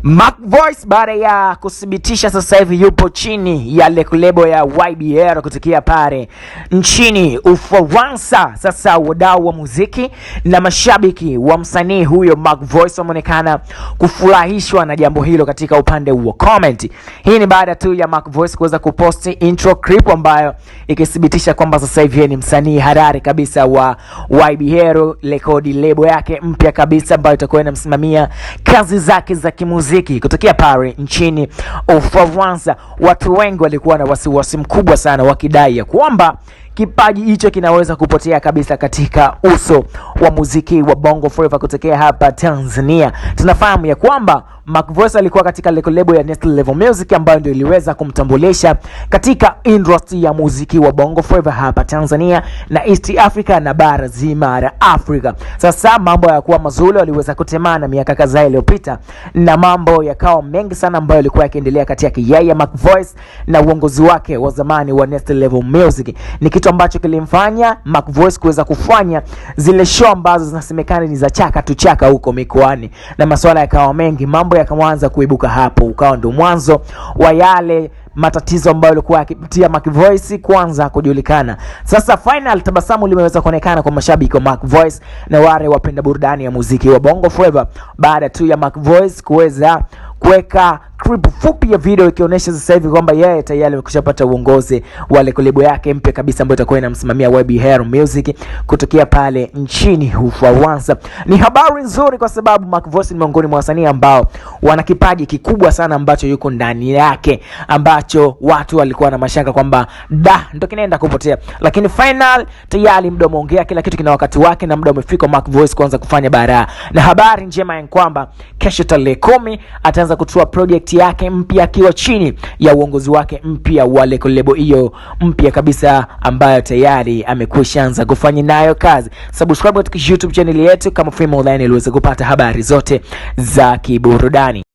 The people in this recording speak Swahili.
Mac Voice baada ya kuthibitisha sasa hivi yupo chini ya lebo ya YBR kutokea pale nchini Ufaransa. Sasa wadau wa muziki na mashabiki wa msanii huyo Mac Voice wameonekana kufurahishwa na jambo hilo katika upande wa comment. Hii ni baada tu ya Mac Voice kuweza kuposti intro clip ambayo ikithibitisha kwamba sasa hivi ni msanii harari kabisa wa YBR rekodi lebo yake mpya kabisa ambayo itakuwa inamsimamia kazi zake za kimuziki kutokea pale nchini Ufaransa. Watu wengi walikuwa na wasiwasi mkubwa sana wakidai ya kwamba kipaji hicho kinaweza kupotea kabisa katika uso wa muziki wa Bongo Flava kutokea hapa Tanzania. Tunafahamu ya kwamba Mac Voice alikuwa katika lebo ya Next Level Music ambayo ndio iliweza kumtambulisha katika industry ya muziki wa Bongo Flava hapa Tanzania na East Africa na bara zima la Afrika. Sasa mambo yakuwa mazuri, waliweza kutemana miaka kadhaa iliyopita na mambo yakawa mengi sana ambayo yalikuwa yakiendelea kati yake yeye Mac Voice na uongozi wake wa zamani wa Next Level Music. Ni kitu ambacho kilimfanya Mac Voice kuweza kufanya zile show ambazo zinasemekana ni za chaka tu chaka huko mikoani, na masuala yakawa mengi, mambo yakaanza kuibuka hapo. Ukawa ndo mwanzo wa yale matatizo ambayo yalikuwa yakipitia Mac Voice kwanza kujulikana. Sasa final tabasamu limeweza kuonekana kwa mashabiki wa Mac Voice na wale wapenda burudani ya muziki wa Bongo Flava baada tu ya Mac Voice kuweza kuweka clip fupi ya video ikionyesha sasa hivi kwamba yeye tayari amekushapata uongozi wa lebo yake mpya kabisa ambayo itakuwa inamsimamia YBR Music kutokea pale nchini Ufaransa. Ni habari nzuri kwa sababu Mac Voice ni miongoni mwa wasanii ambao wana kipaji kikubwa sana ambacho yuko ndani yake, ambacho watu walikuwa na mashaka kwamba ndio kinaenda kupotea, lakini final tayari muda umeongea, kila kitu kina wakati wake na muda umefika Mac Voice kuanza kufanya baraa. Na habari njema ni kwamba kesho tarehe 10 ataanza kutoa project yake mpya akiwa chini ya uongozi wake mpya wa lebo hiyo mpya kabisa ambayo tayari amekwishaanza kufanya nayo kazi. Subscribe katika YouTube channel yetu kama Free Online ili uweze kupata habari zote za kiburudani.